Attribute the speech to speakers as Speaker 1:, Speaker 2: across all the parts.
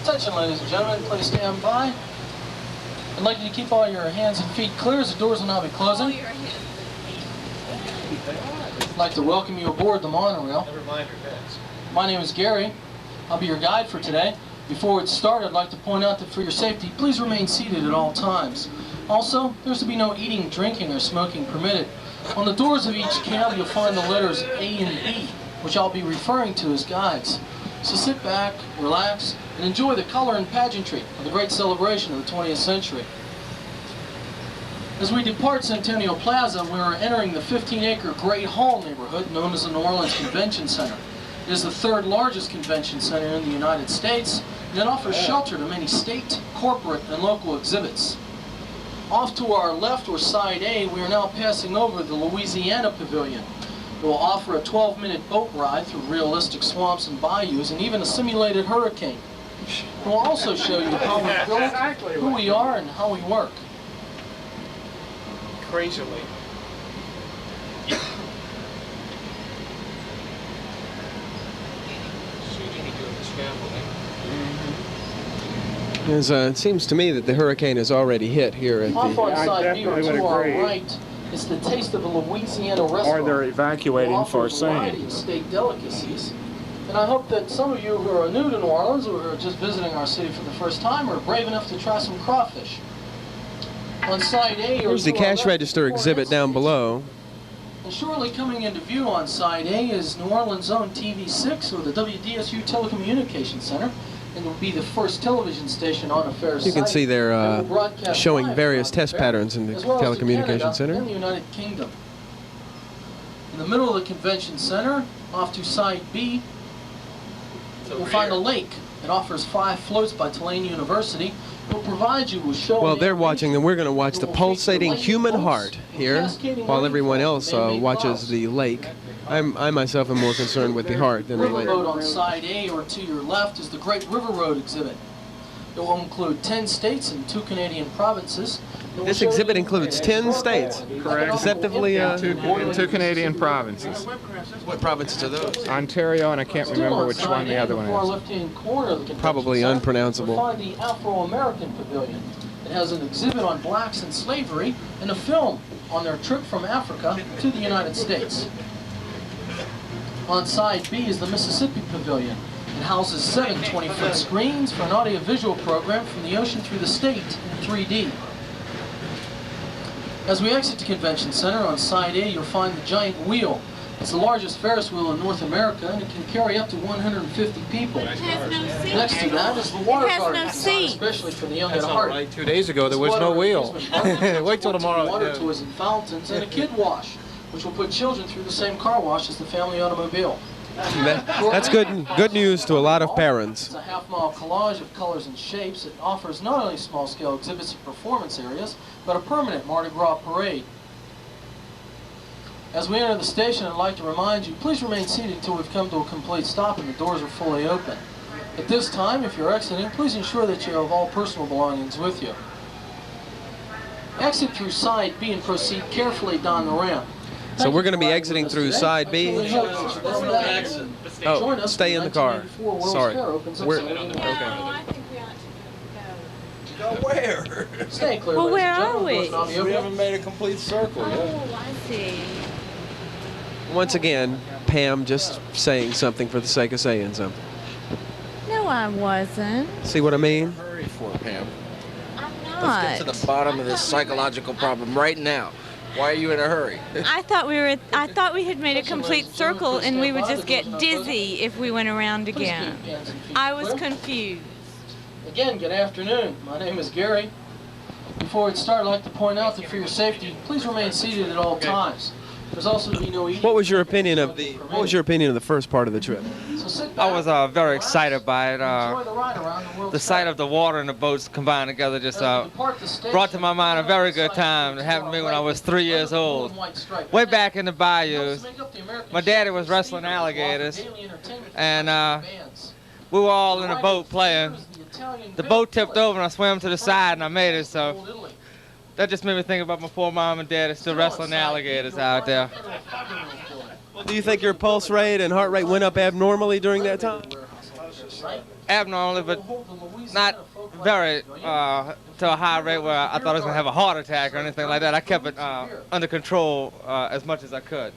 Speaker 1: Attention, ladies and gentlemen, please stand by. I'd like you to keep all your hands and feet clear as the doors will now be closing. I'd like to welcome you aboard the Monorail.
Speaker 2: Never mind your beds.
Speaker 1: My name is Gary. I'll be your guide for today. Before it starts, I'd like to point out that for your safety, please remain seated at all times. Also, there's to be no eating, drinking, or smoking permitted. On the doors of each cab, you'll find the letters A and E, which I'll be referring to as guides. So sit back, relax, and enjoy the color and pageantry of the great celebration of the 20th century. As we depart Centennial Plaza, we are entering the 15-acre Great Hall neighborhood known as the New Orleans Convention Center. It is the third largest convention center in the United States, and it offers shelter to many state, corporate, and local exhibits. Off to our left, or side A, we are now passing over the Louisiana Pavilion. It will offer a 12-minute boat ride through realistic swamps and bayous, and even a simulated hurricane. It will also show you how we built, who we are, and how we work.
Speaker 2: Crazily.
Speaker 3: It seems to me that the hurricane has already hit here at
Speaker 1: Off
Speaker 3: the...
Speaker 1: on side B or to our right is the Taste of a Louisiana restaurant.
Speaker 4: Or they're evacuating for
Speaker 1: same. A variety of state delicacies. And I hope that some of you who are new to New Orleans or who are just visiting our city for the first time are brave enough to try some crawfish. On side A,
Speaker 3: Here's the cash register exhibit down below.
Speaker 1: And shortly coming into view on side A is New Orleans' own TV6, or the WDSU Telecommunications Center, and will be the first television station on a fair site.
Speaker 3: You can see they're showing various test patterns in the telecommunications center.
Speaker 1: In the United Kingdom. In the middle of the convention center, off to side B, we'll find a lake. It offers 5 floats by Tulane University. It will provide you with show.
Speaker 3: Well, they're watching, and we're going to watch the pulsating human heart here, while everyone else watches the lake. I myself am more concerned with the heart than the lake.
Speaker 1: Riverboat on side A, or to your left, is the Great River Road exhibit. It will include 10 states and 2 Canadian provinces.
Speaker 3: This exhibit includes 10 states.
Speaker 4: Correct.
Speaker 3: Deceptively...
Speaker 4: And 2 Canadian provinces.
Speaker 3: What provinces are those?
Speaker 4: Ontario, and I can't remember which one the other one is.
Speaker 3: Probably unpronounceable.
Speaker 1: You'll find the Afro-American Pavilion. It has an exhibit on blacks and slavery and a film on their trip from Africa to the United States. On side B is the Mississippi Pavilion. It houses 7 20-foot screens for an audiovisual program from the ocean through the state in 3D. As we exit the convention center, on side A you'll find the giant wheel. It's the largest Ferris wheel in North America, and it can carry up to 150 people.
Speaker 5: It has no seat.
Speaker 1: Next to that is the water garden,
Speaker 5: no seat.
Speaker 1: especially for the young at heart.
Speaker 2: Right. 2 days ago there was no wheel. Wait till tomorrow.
Speaker 1: Water toys and fountains, and a kid wash, which will put children through the same car wash as the family automobile.
Speaker 3: That's good news to a lot of parents.
Speaker 1: It's a half-mile collage of colors and shapes. It offers not only small-scale exhibits and performance areas, but a permanent Mardi Gras parade. As we enter the station, I'd like to remind you, please remain seated until we've come to a complete stop and the doors are fully open. At this time, if you're exiting, please ensure that you have all personal belongings with you. Exit through side B and proceed carefully down the ramp.
Speaker 3: So we're going to be exiting through side B. Oh, stay in the car. Sorry. We're,
Speaker 5: I think we ought to go.
Speaker 2: Go where?
Speaker 1: Stay clear.
Speaker 5: Well,
Speaker 1: ladies
Speaker 5: where
Speaker 1: and
Speaker 5: are
Speaker 1: gentlemen.
Speaker 5: we?
Speaker 1: Doors will now be
Speaker 2: We
Speaker 1: open.
Speaker 2: haven't made a complete circle yet.
Speaker 5: Oh, I see.
Speaker 3: once again, Pam just saying something for the sake of saying something.
Speaker 5: No, I wasn't.
Speaker 3: See what I mean?
Speaker 2: Hurry for it, Pam.
Speaker 5: I'm
Speaker 2: Let's
Speaker 5: not.
Speaker 2: get to the bottom of this psychological problem right now. Why are you in a hurry?
Speaker 5: I thought we had made a complete circle and we would just get dizzy if we went around
Speaker 1: Please
Speaker 5: again.
Speaker 1: keep your hands and feet
Speaker 5: I was
Speaker 1: clear.
Speaker 5: confused.
Speaker 1: Again, good afternoon. My name is Gary. Before we start, I'd like to point out that for your safety, please remain seated at all times. There's also to be no eating.
Speaker 3: What was your opinion of the first part of the trip?
Speaker 1: So sit back,
Speaker 6: I was very excited by it.
Speaker 1: enjoy the ride around the world's
Speaker 6: The sight of the water and the boats combined together just
Speaker 1: As we depart the station,
Speaker 6: brought to my mind a very good
Speaker 1: side
Speaker 6: time. It
Speaker 1: to
Speaker 6: happened to me
Speaker 1: our
Speaker 6: when I
Speaker 1: right
Speaker 6: was 3 years
Speaker 1: is the blue
Speaker 6: old.
Speaker 1: and white stripe.
Speaker 6: Way back in the
Speaker 1: Helps
Speaker 6: bayous,
Speaker 1: make up the American
Speaker 6: my daddy was
Speaker 1: shape.
Speaker 6: wrestling
Speaker 1: Steve will offer
Speaker 6: alligators,
Speaker 1: daily entertainment for
Speaker 6: and
Speaker 1: bands.
Speaker 6: we were all in
Speaker 1: The
Speaker 6: a boat
Speaker 1: right
Speaker 6: playing.
Speaker 1: is the Italian
Speaker 6: The
Speaker 1: Bill
Speaker 6: boat tipped
Speaker 1: Phillips.
Speaker 6: over and I swam to the side and I made it, so
Speaker 1: Old Italy.
Speaker 6: that just made me think about my poor mom and dad still wrestling alligators out there.
Speaker 3: Well, do you think your pulse rate and heart rate went up abnormally during that time?
Speaker 1: Right?
Speaker 6: abnormally, but not very to a high rate where I thought I was going to have a heart attack or anything like that. I kept it under control as much as I could.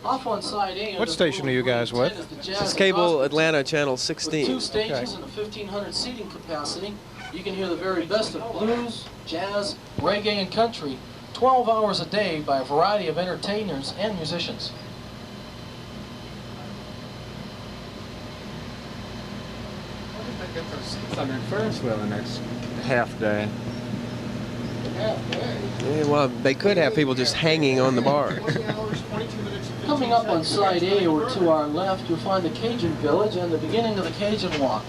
Speaker 1: Off on side A.
Speaker 4: What station are you guys with?
Speaker 3: It's Cable Atlanta Channel 16.
Speaker 1: With 2 stages and a 1,500 seating capacity, you can hear the very best of blues, jazz, reggae, and country 12 hours a day by a variety of entertainers and musicians.
Speaker 4: I'm in Ferrisville the next half day.
Speaker 3: Yeah, well, they could have people just hanging on the bar.
Speaker 1: Coming up on side A or to our left, you'll find the Cajun Village and the beginning of the Cajun Walk.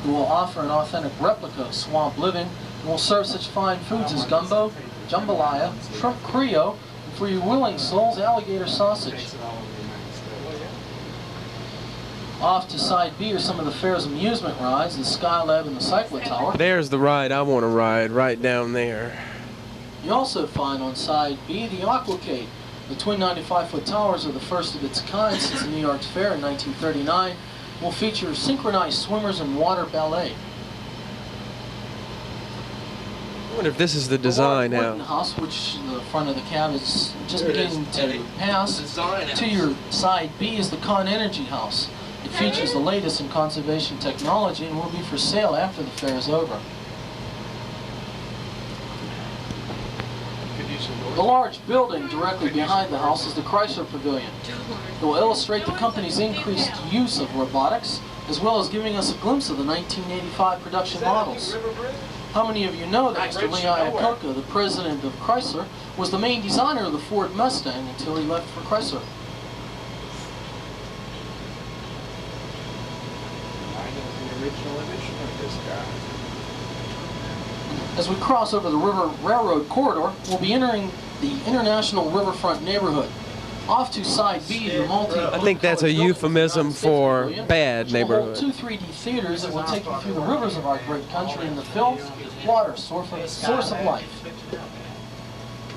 Speaker 1: We will offer an authentic replica of swamp living and will serve such fine foods as gumbo, jambalaya, shrimp Creole, and for you willing souls, alligator sausage. Off to side B are some of the fair's amusement rides, the Skylab and the Cyclo Tower.
Speaker 3: There's the ride I want to ride, right down there.
Speaker 1: You also find on side B the aquatic. The twin 95-foot towers are the first of its kind since the New York Fair in 1939. Will feature synchronized swimmers and water ballet.
Speaker 3: I wonder if this is the design now.
Speaker 1: The house, which the front of the cab is just beginning to pass. To your side B is the Con Energy House. It features the latest in conservation technology and will be for sale after the fair is over. The large building directly behind the house is the Chrysler Pavilion. It will illustrate the company's increased use of robotics, as well as giving us a glimpse of the 1985 production models. How many of you know that Mr. Lee Iacocca, the president of Chrysler, was the main designer of the Ford Mustang until he left for Chrysler? As we cross over the River Railroad Corridor, we'll be entering the International Riverfront neighborhood. Off to side B, the
Speaker 3: I think that's a euphemism for bad neighborhood.
Speaker 1: 2 3D theaters that will take you through the rivers of our great country in the film, water, source of life.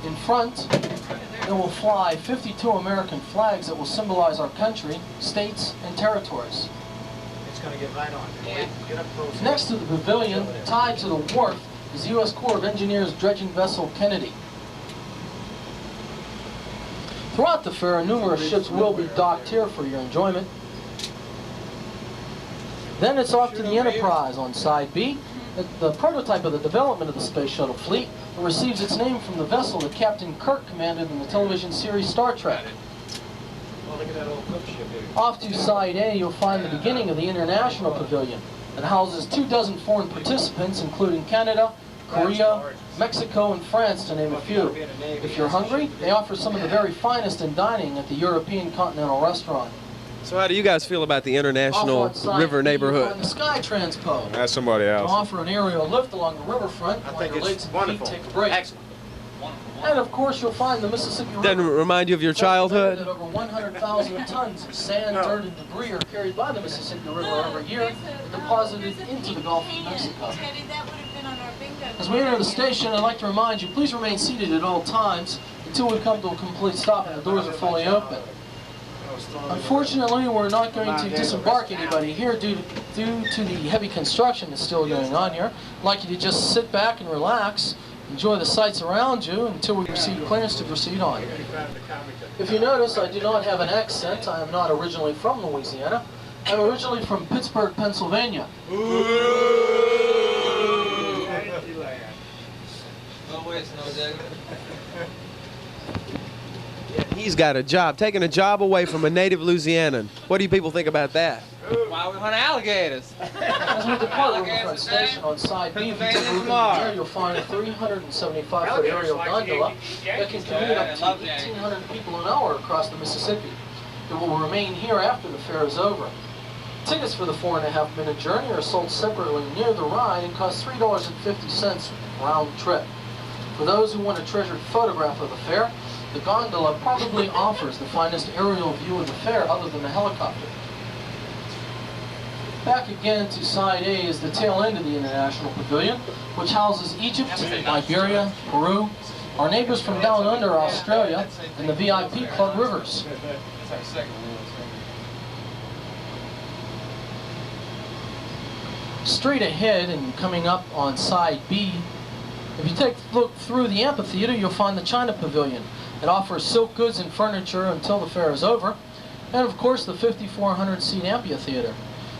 Speaker 1: In front, there will fly 52 American flags that will symbolize our country, states, and territories. Next to the pavilion, tied to the wharf, is the U.S. Corps of Engineers dredging vessel Kennedy. Throughout the fair, numerous ships will be docked here for your enjoyment. Then it's off to the Enterprise on side B, the prototype of the development of the space shuttle fleet. It receives its name from the vessel that Captain Kirk commanded in the television series Star Trek. Off to side A, you'll find the beginning of the International Pavilion. It houses 24 foreign participants, including Canada, Korea, Mexico, and France, to name a few. If you're hungry, they offer some of the very finest in dining at the European Continental Restaurant.
Speaker 3: So how do you guys feel about the International River neighborhood?
Speaker 1: The Sky Transpo.
Speaker 4: That's somebody else.
Speaker 1: To offer an aerial lift along the riverfront while your legs and feet take a break.
Speaker 2: Excellent.
Speaker 1: And of course, you'll find the Mississippi River.
Speaker 3: Doesn't remind you of your childhood?
Speaker 1: That over 100,000 tons of sand, dirt, and debris are carried by the Mississippi River every year and deposited into the Gulf of Mexico. As we enter the station, I'd like to remind you, please remain seated at all times until we come to a complete stop and the doors are fully open. Unfortunately, we're not going to disembark anybody here due to the heavy construction that's still going on here. I'd like you to just sit back and relax, enjoy the sights around you until we receive clearance to proceed on. If you notice, I do not have an accent. I am not originally from Louisiana. I'm originally from Pittsburgh, Pennsylvania.
Speaker 3: He's got a job, taking a job away from a native Louisianan. What do you people think about that?
Speaker 6: Why we hunt alligators?
Speaker 1: As we depart Riverfront Station on side B, if you take a look in the air, you'll find a 375-foot aerial gondola that can commute up to 1,800 people an hour across the Mississippi. It will remain here after the fair is over. Tickets for the 4.5-minute journey are sold separately near the ride and cost $3.50 round trip. For those who want a treasured photograph of the fair, the gondola probably offers the finest aerial view of the fair other than the helicopter. Back again to side A is the tail end of the International Pavilion, which houses Egypt, Liberia, Peru, our neighbors from down under Australia, and the VIP Club Rivers. Straight ahead and coming up on side B, if you take a look through the amphitheater, you'll find the China Pavilion. It offers silk goods and furniture until the fair is over, and of course the 5,400-seat amphitheater.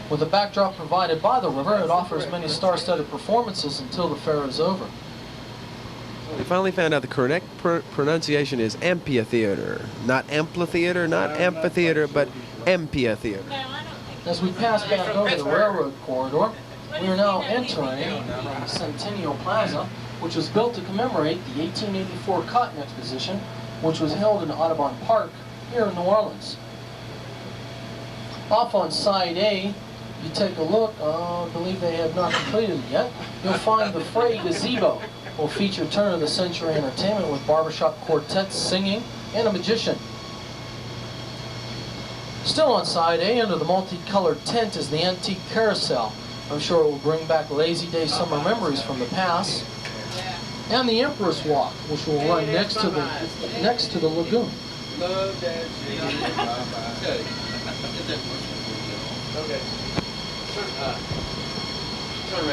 Speaker 1: With a backdrop provided by the river, it offers many star-studded performances until the fair is over.
Speaker 3: We finally found out the correct pronunciation is amphitheater, not amphitheater, not amphitheater, but amphitheater.
Speaker 1: As we pass back over the railroad corridor, we are now entering Centennial Plaza, which was built to commemorate the 1884 Cotton Exposition, which was held in Audubon Park here in New Orleans. Off on side A, you take a look, I believe they have not completed it yet, you'll find the Frey Gazebo. Will feature turn-of-the-century entertainment with barbershop quartets singing and a magician. Still on side A, under the multicolored tent, is the antique carousel. I'm sure it will bring back lazy day summer memories from the past. And the Empress Walk, which will run next to the lagoon.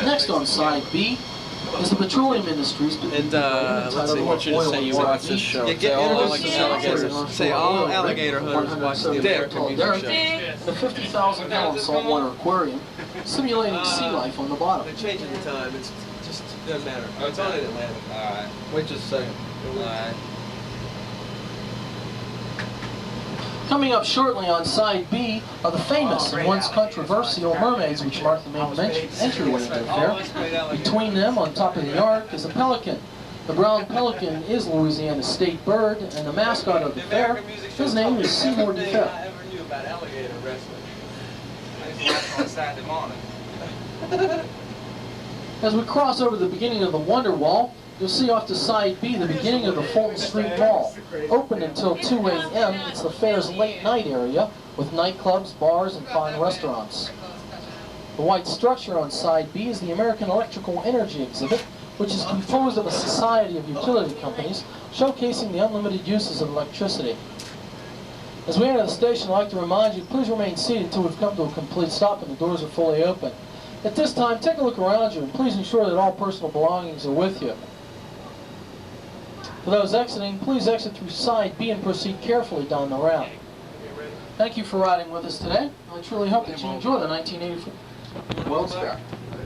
Speaker 1: Next on side B is the petroleum industries.
Speaker 3: And let's see, I want you to say you watch this show. Say all alligator hunters watch the American Music Show.
Speaker 1: The 50,000-gallon saltwater aquarium, simulating sea life on the bottom.
Speaker 3: They're changing the time. It's just doesn't matter. Oh, it's on in Atlanta. All right. Wait just a second. All right.
Speaker 1: Coming up shortly on side B are the famous and once controversial mermaids, which Martha Main mentioned entryway into the fair. Between them, on top of the ark, is a pelican. The brown pelican is Louisiana's state bird, and the mascot of the fair, his name is Seymour the Fair.
Speaker 6: I ever knew about alligator wrestling. I used to watch on Saturday morning.
Speaker 1: As we cross over the beginning of the Wonder Wall, you'll see off to side B the beginning of the Fulton Street Mall. Open until 2 a.m., it's the fair's late night area with nightclubs, bars, and fine restaurants. The white structure on side B is the American Electrical Energy exhibit, which is composed of a society of utility companies showcasing the unlimited uses of electricity. As we enter the station, I'd like to remind you, please remain seated until we've come to a complete stop and the doors are fully open. At this time, take a look around you and please ensure that all personal belongings are with you. For those exiting, please exit through side B and proceed carefully down the route. Thank you for riding with us today. I truly hope that you enjoy the 1984 World's Fair.